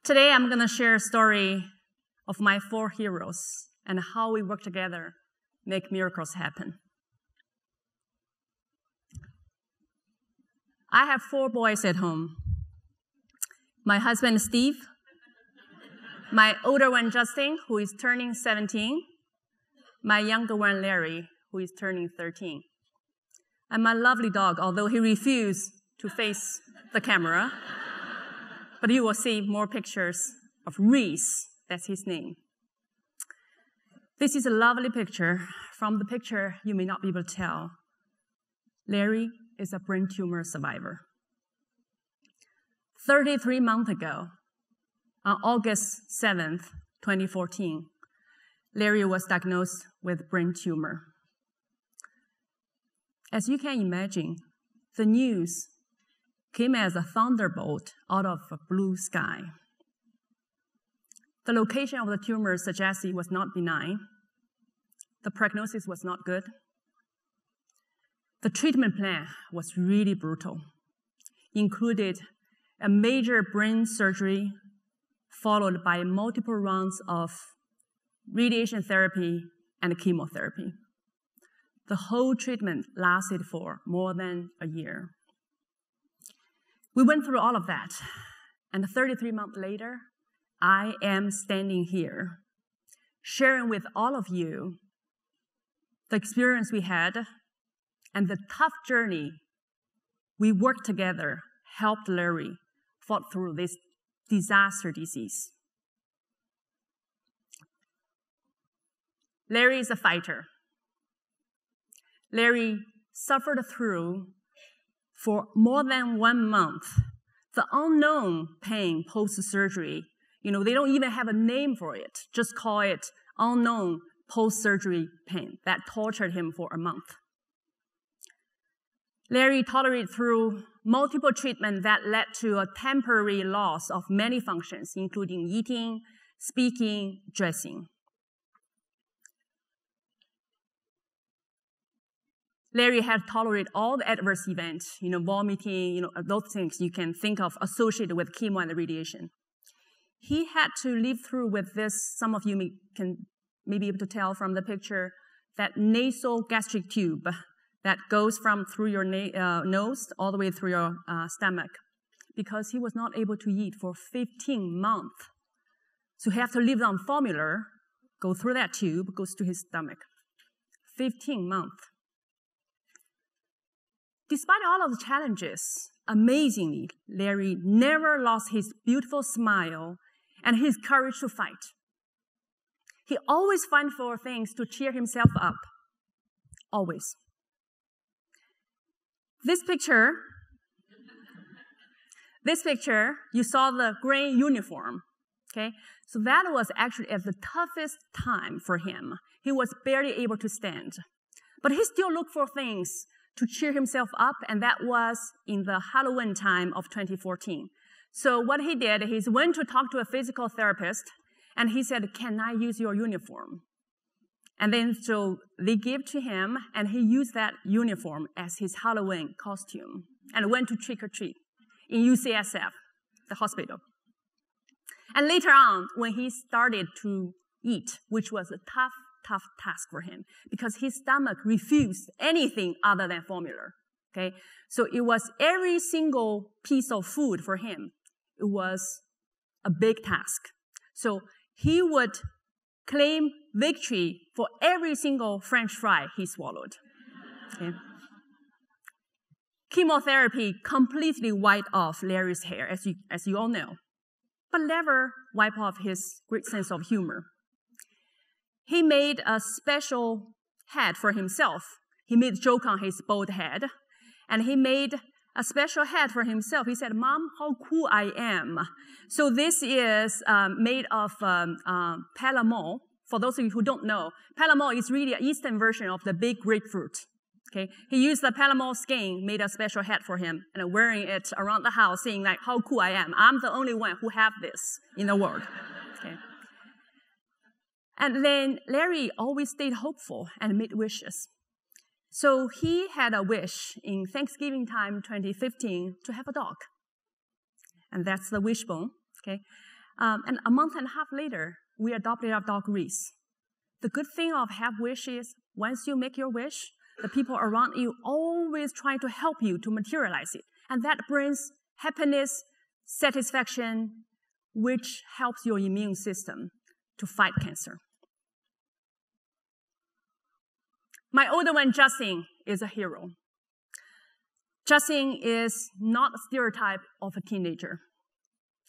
Today, I'm going to share a story of my 4 heroes and how we work together, make miracles happen. I have 4 boys at home. My husband, Steve, my older one, Justin, who is turning 17, my younger one, Larry, who is turning 13, and my lovely dog, although he refused to face the camera, but you will see more pictures of Reese. That's his name. This is a lovely picture. From the picture, you may not be able to tell. Larry is a brain tumor survivor. 33 months ago, on August 7th, 2014, Larry was diagnosed with brain tumor. As you can imagine, the news came as a thunderbolt out of a blue sky. The location of the tumor suggests it was not benign. The prognosis was not good. The treatment plan was really brutal. Included a major brain surgery followed by multiple rounds of radiation therapy and chemotherapy. The whole treatment lasted for more than a year. We went through all of that, and 33 months later, I am standing here, sharing with all of you the experience we had and the tough journey we worked together, helped Larry fought through this disaster disease. Larry is a fighter. Larry suffered through, for more than 1 month, the unknown pain post-surgery. They don't even have a name for it. Just call it unknown post-surgery pain. That tortured him for a month. Larry tolerated through multiple treatments that led to a temporary loss of many functions, including eating, speaking, dressing. Larry had tolerated all the adverse events, vomiting, those things you can think of associated with chemo and radiation. He had to live through with this. Some of you can maybe able to tell from the picture, that nasal gastric tube that goes through your nose all the way through your stomach, because he was not able to eat for 15 months. So he had to live on formula, go through that tube, goes to his stomach. 15 months. Despite all of the challenges, amazingly, Larry never lost his beautiful smile and his courage to fight. He always found for things to cheer himself up. Always. This picture, you saw the gray uniform, okay? So that was actually at the toughest time for him. He was barely able to stand. But he still looked for things to cheer himself up, and that was in the Halloween time of 2014. So what he did, he went to talk to a physical therapist, and he said, "Can I use your uniform?" And then so they gave to him, and he used that uniform as his Halloween costume and went to trick-or-treat in UCSF, the hospital. And later on, when he started to eat, which was a tough task for him, because his stomach refused anything other than formula, okay? So it was every single piece of food for him. It was a big task. So he would claim victory for every single French fry he swallowed. Okay? Chemotherapy completely wiped off Larry's hair, as you all know, but never wiped off his great sense of humor. He made a special hat for himself. He made a joke on his bald head, and he made a special hat for himself. He said, "Mom, how cool I am." So this is made of palamon. For those of you who don't know, palamon is really an Eastern version of the big grapefruit. Okay, he used the palamon skin, made a special hat for him, and wearing it around the house, saying like, "How cool I am! I'm the only one who have this in the world." Okay. And then Larry always stayed hopeful and made wishes. So he had a wish in Thanksgiving time 2015 to have a dog. And that's the wishbone, okay? And a month and a half later, we adopted our dog, Reese. The good thing of have wish is once you make your wish, the people around you always try to help you to materialize it. And that brings happiness, satisfaction, which helps your immune system to fight cancer. My older one, Justin, is a hero. Justin is not a stereotype of a teenager.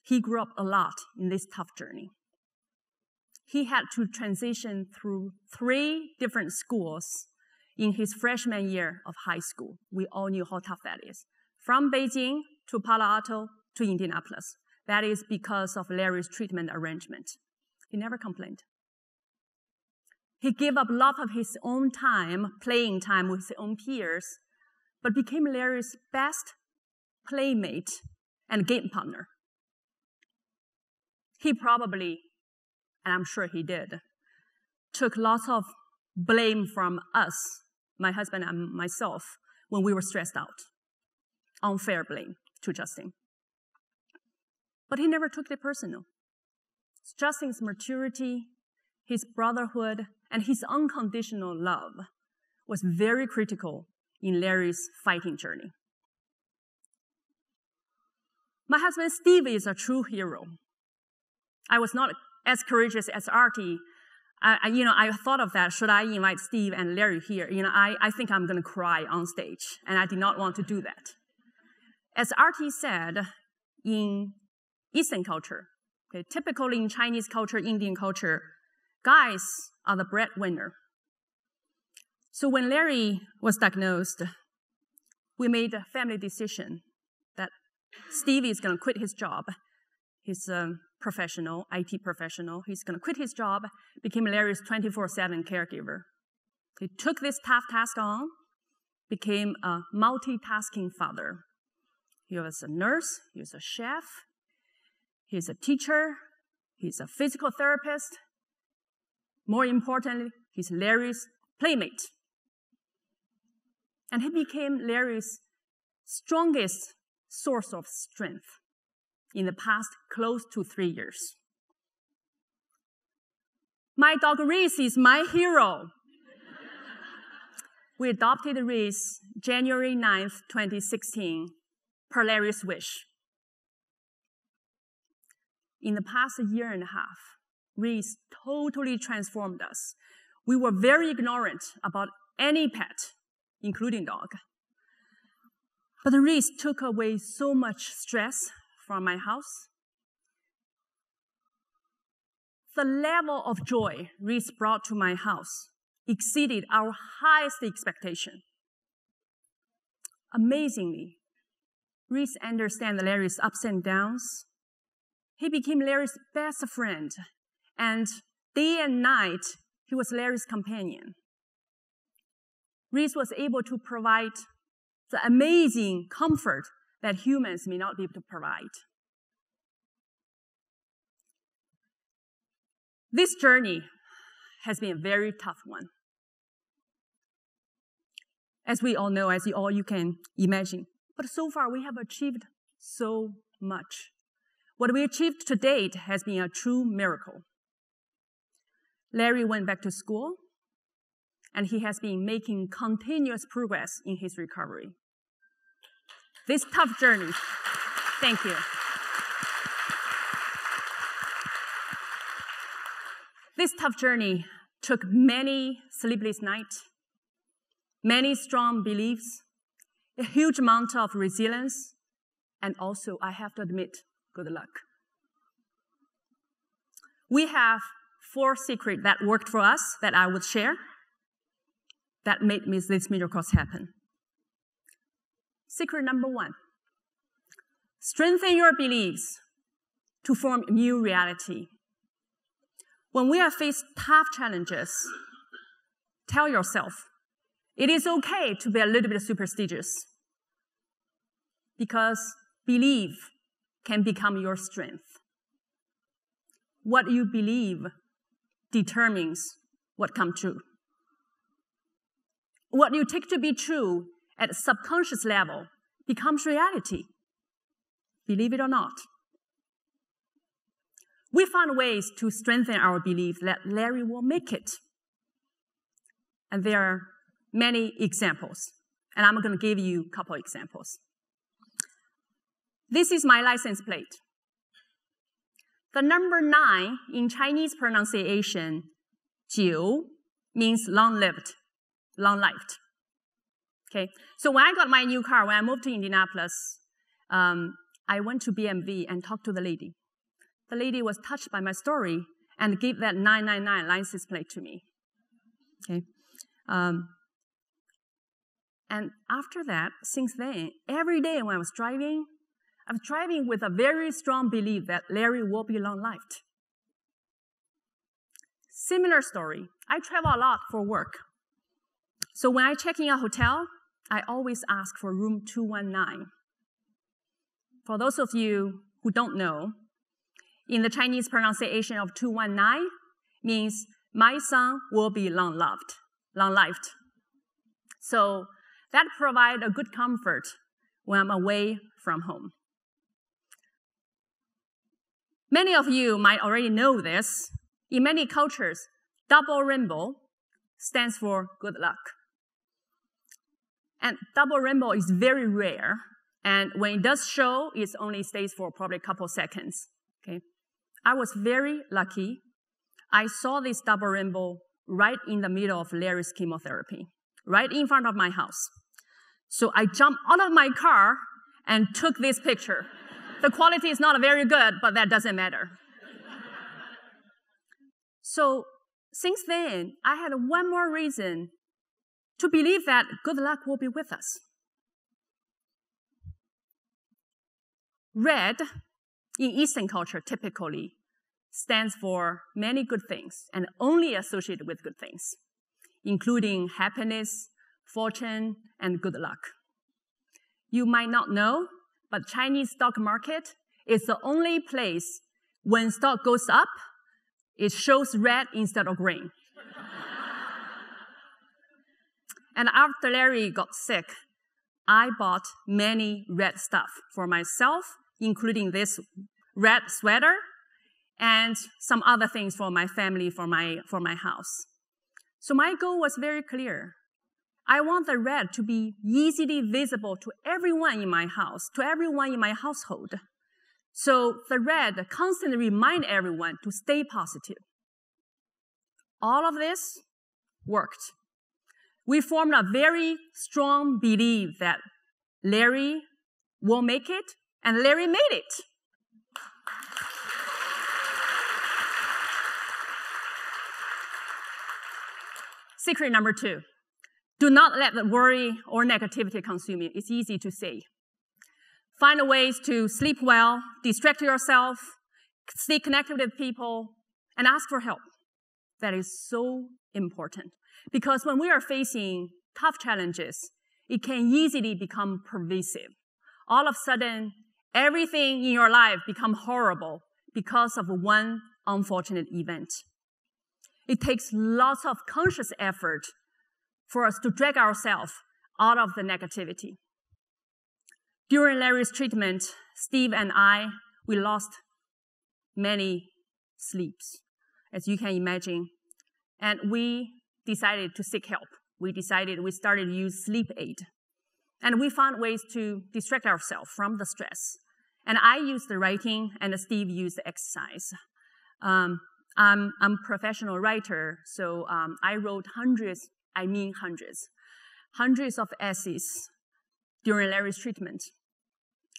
He grew up a lot in this tough journey. He had to transition through 3 different schools in his freshman year of high school. We all knew how tough that is. From Beijing to Palo Alto to Indianapolis. That is because of Larry's treatment arrangement. He never complained. He gave up a lot of his own time, playing time with his own peers, but became Larry's best playmate and game partner. He probably, and I'm sure he did, took lots of blame from us, my husband and myself, when we were stressed out. Unfair blame to Justin. But he never took it personal. Justin's maturity, his brotherhood, and his unconditional love was very critical in Larry's fighting journey. My husband, Steve, is a true hero. I was not as courageous as Artie. I thought of that. Should I invite Steve and Larry here? I think I'm going to cry on stage, and I did not want to do that. As Artie said, in Eastern culture, okay, typically in Chinese culture, Indian culture, guys are the breadwinner. So when Larry was diagnosed, we made a family decision that Steve is going to quit his job. He's a professional, IT professional. He's going to quit his job, became Larry's 24/7 caregiver. He took this tough task on, became a multitasking father. He was a nurse, he was a chef, he's a teacher, he's a physical therapist. More importantly, he's Larry's playmate. And he became Larry's strongest source of strength in the past close to 3 years. My dog Reese is my hero. We adopted Reese January 9th, 2016, per Larry's wish. In the past year and a half, Reese totally transformed us. We were very ignorant about any pet, including dog. But Reese took away so much stress from my house. The level of joy Reese brought to my house exceeded our highest expectation. Amazingly, Reese understands Larry's ups and downs. He became Larry's best friend, and day and night, he was Larry's companion. Reese was able to provide the amazing comfort that humans may not be able to provide. This journey has been a very tough one. As we all know, as you can imagine. But so far, we have achieved so much. What we achieved to date has been a true miracle. Larry went back to school, and he has been making continuous progress in his recovery. This tough journey, thank you. This tough journey took many sleepless nights, many strong beliefs, a huge amount of resilience, and also, I have to admit, good luck. We have 4 secrets that worked for us that I would share that made these miracles happen. Secret number 1, strengthen your beliefs to form a new reality. When we are faced tough challenges, tell yourself, it is okay to be a little bit superstitious because belief can become your strength. What you believe determines what comes true. What you take to be true at a subconscious level becomes reality. Believe it or not. we found ways to strengthen our belief that Larry will make it. And there are many examples, and I'm going to give you a couple examples. This is my license plate. The number 9 in Chinese pronunciation, 9, means long-lived, long-lived. Okay, so when I got my new car, when I moved to Indianapolis, I went to BMW and talked to the lady. The lady was touched by my story and gave that 999 license plate to me. Okay, and after that, since then, every day when I was driving with a very strong belief that Larry will be long-lived. Similar story. I travel a lot for work. So when I check in a hotel, I always ask for room 219. For those of you who don't know, in the Chinese pronunciation of 219 means my son will be long-lived. So that provides a good comfort when I'm away from home. Many of you might already know this. In many cultures, double rainbow stands for good luck. And double rainbow is very rare. And when it does show, it only stays for probably a couple seconds. Okay? I was very lucky. I saw this double rainbow right in the middle of Larry's chemotherapy, right in front of my house. So I jumped out of my car and took this picture. The quality is not very good, but that doesn't matter. So since then, I had one more reason to believe that good luck will be with us. Red, in Eastern culture, typically stands for many good things and only associated with good things, including happiness, fortune, and good luck. You might not know, but Chinese stock market is the only place when stock goes up, it shows red instead of green. And after Larry got sick, I bought many red stuff for myself, including this red sweater and some other things for my family, for my house. So my goal was very clear. I want the red to be easily visible to everyone in my house, to everyone in my household. So the red constantly remind everyone to stay positive. All of this worked. We formed a very strong belief that Larry will make it, and Larry made it. Secret number 2. Do not let the worry or negativity consume you. It's easy to say. Find ways to sleep well, distract yourself, stay connected with people, and ask for help. That is so important. Because when we are facing tough challenges, it can easily become pervasive. All of a sudden, everything in your life becomes horrible because of one unfortunate event. It takes lots of conscious effort for us to drag ourselves out of the negativity. During Larry's treatment, Steve and we lost many sleeps, as you can imagine. And we decided to seek help. We started to use sleep aid. And we found ways to distract ourselves from the stress. And I used the writing, and Steve used the exercise. I'm a professional writer, so I wrote hundreds of essays during Larry's treatment.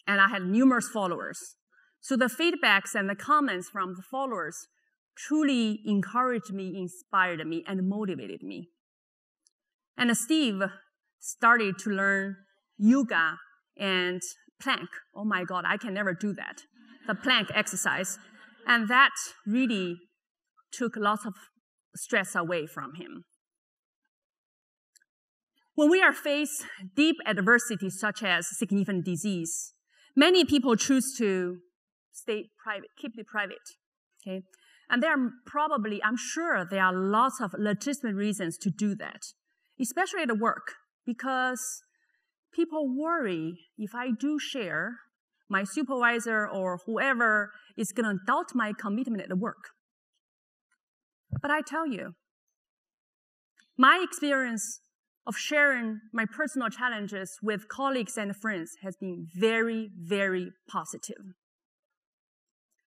And I had numerous followers. So the feedbacks and the comments from the followers truly encouraged me, inspired me, and motivated me. And Steve started to learn yoga and plank. Oh my God, I can never do that. The plank exercise. And that really took lots of stress away from him. When we are faced deep adversity such as significant disease, many people choose to stay private, keep it private, okay? And there are probably, I'm sure there are lots of legitimate reasons to do that, especially at work, because people worry if I do share, my supervisor or whoever is going to doubt my commitment at work. But I tell you, my experience of sharing my personal challenges with colleagues and friends has been very, very positive.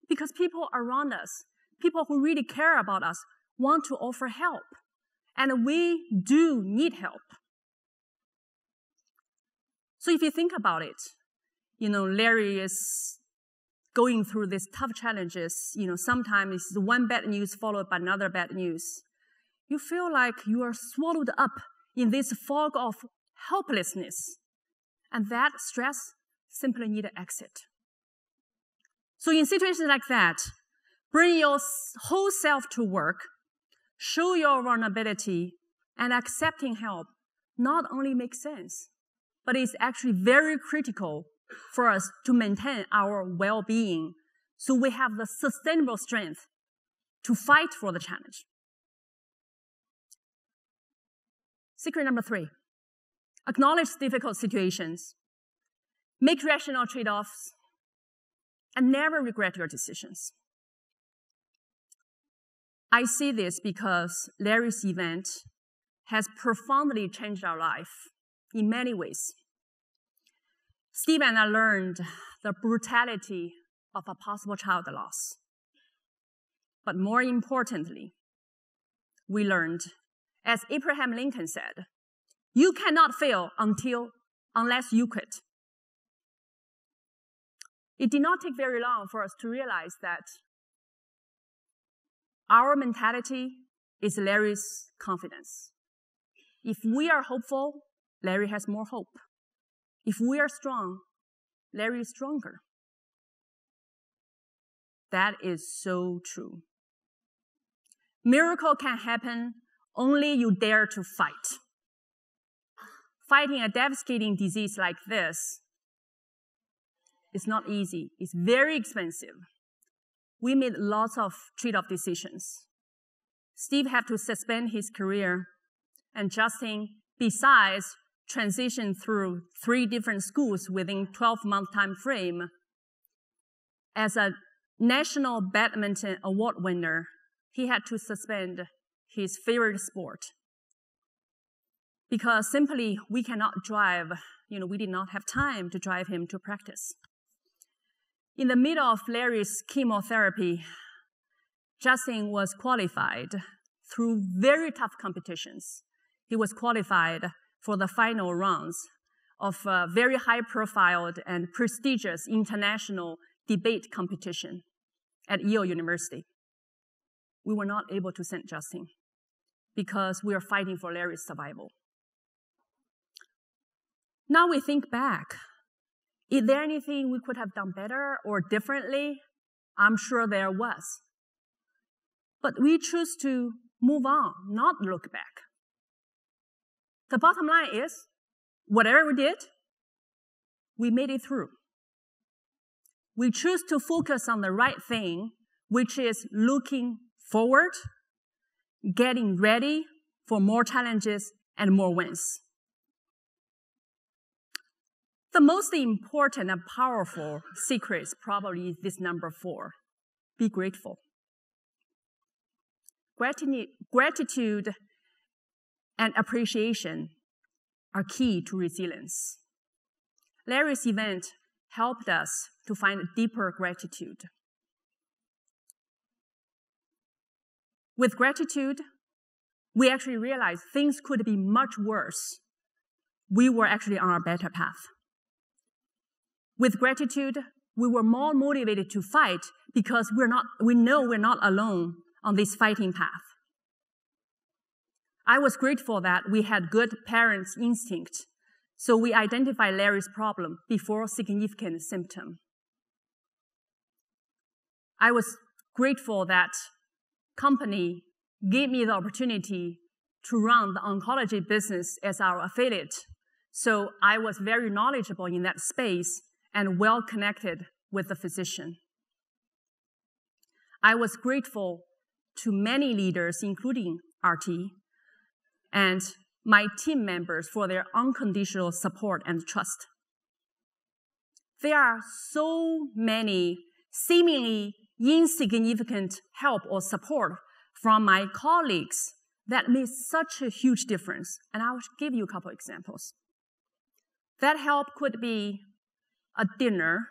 Because people around us, people who really care about us, want to offer help. And we do need help. So if you think about it, Larry is going through these tough challenges. Sometimes it's one bad news followed by another bad news. You feel like you are swallowed up in this fog of helplessness. And that stress simply needs an exit. So in situations like that, bring your whole self to work, show your vulnerability, and accepting help not only makes sense, but it's actually very critical for us to maintain our well-being so we have the sustainable strength to fight for the challenge. Secret number 3, acknowledge difficult situations, make rational trade-offs, and never regret your decisions. I see this because Larry's event has profoundly changed our life in many ways. Steve and I learned the brutality of a possible child loss. But more importantly, we learned, as Abraham Lincoln said, you cannot fail unless you quit. It did not take very long for us to realize that our mentality is Larry's confidence. If we are hopeful, Larry has more hope. If we are strong, Larry is stronger. That is so true. Miracle can happen only you dare to fight. Fighting a devastating disease like this is not easy. It's very expensive. We made lots of trade-off decisions. Steve had to suspend his career, and Justin, besides, transitioned through 3 different schools within 12-month time frame. As a national badminton award winner, he had to suspend his favorite sport because simply we cannot drive. We did not have time to drive him to practice. In the middle of Larry's chemotherapy, Justin was qualified through very tough competitions. He was qualified for the final rounds of a very high-profile and prestigious international debate competition at Yale University. We were not able to send Justin because we are fighting for Larry's survival. Now we think back. Is there anything we could have done better or differently? I'm sure there was. But we choose to move on, not look back. The bottom line is, whatever we did, we made it through. We choose to focus on the right thing, which is looking forward, getting ready for more challenges and more wins. The most important and powerful secret is probably this number 4. Be grateful. Gratitude and appreciation are key to resilience. Larry's event helped us to find deeper gratitude. With gratitude, we actually realized things could be much worse. We were actually on a better path. With gratitude, we were more motivated to fight because we know we're not alone on this fighting path. I was grateful that we had good parents' instinct, so we identified Larry's problem before significant symptom. I was grateful that company gave me the opportunity to run the oncology business as our affiliate, so I was very knowledgeable in that space and well connected with the physician. I was grateful to many leaders, including RT, and my team members for their unconditional support and trust. there are so many seemingly insignificant help or support from my colleagues that made such a huge difference. And I will give you a couple examples. That help could be a dinner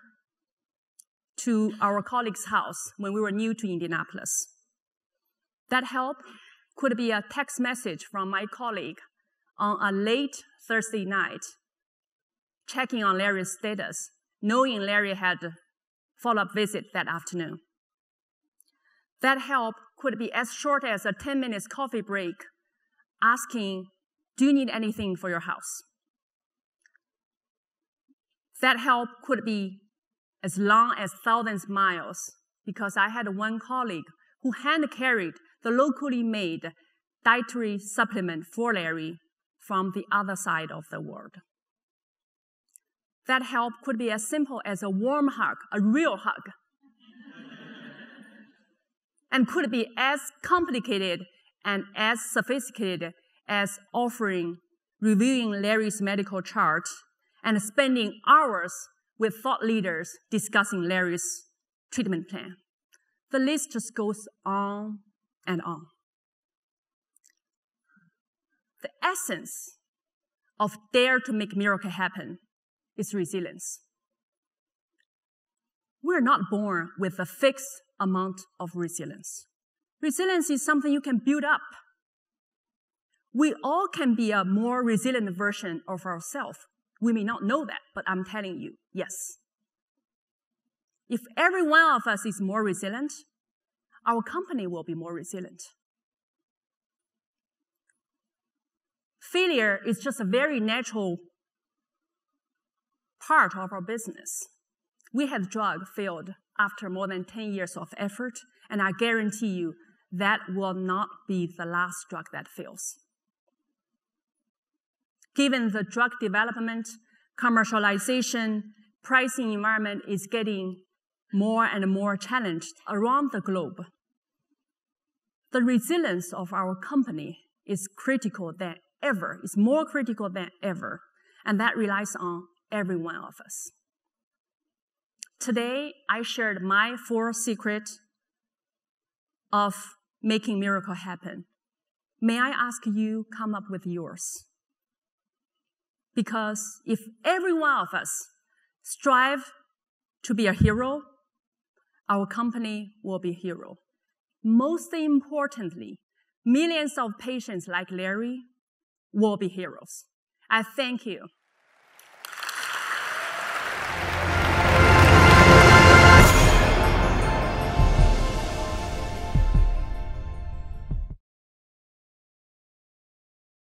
to our colleague's house when we were new to Indianapolis. That help could be a text message from my colleague on a late Thursday night, checking on Larry's status, knowing Larry had a follow-up visit that afternoon. That help could be as short as a 10-minute coffee break, asking, do you need anything for your house? That help could be as long as thousands of miles, because I had one colleague who hand-carried the locally made dietary supplement for Larry from the other side of the world. That help could be as simple as a warm hug, a real hug, and could be as complicated and as sophisticated as reviewing Larry's medical chart and spending hours with thought leaders discussing Larry's treatment plan. The list just goes on and on. The essence of dare to make miracle happen is resilience. We're not born with a fixed amount of resilience. Resilience is something you can build up. We all can be a more resilient version of ourselves. We may not know that, but I'm telling you, yes. If every one of us is more resilient, our company will be more resilient. Failure is just a very natural part of our business. We had a drug failed after more than 10 years of effort, and I guarantee you that will not be the last drug that fails. Given the drug development, commercialization, pricing environment is getting more and more challenged around the globe, the resilience of our company is critical than ever, is more critical than ever, and that relies on every one of us. Today, I shared my 4 secrets of making miracle happen. May I ask you come up with yours? Because if every one of us strive to be a hero, our company will be a hero. Most importantly, millions of patients like Larry will be heroes. I thank you.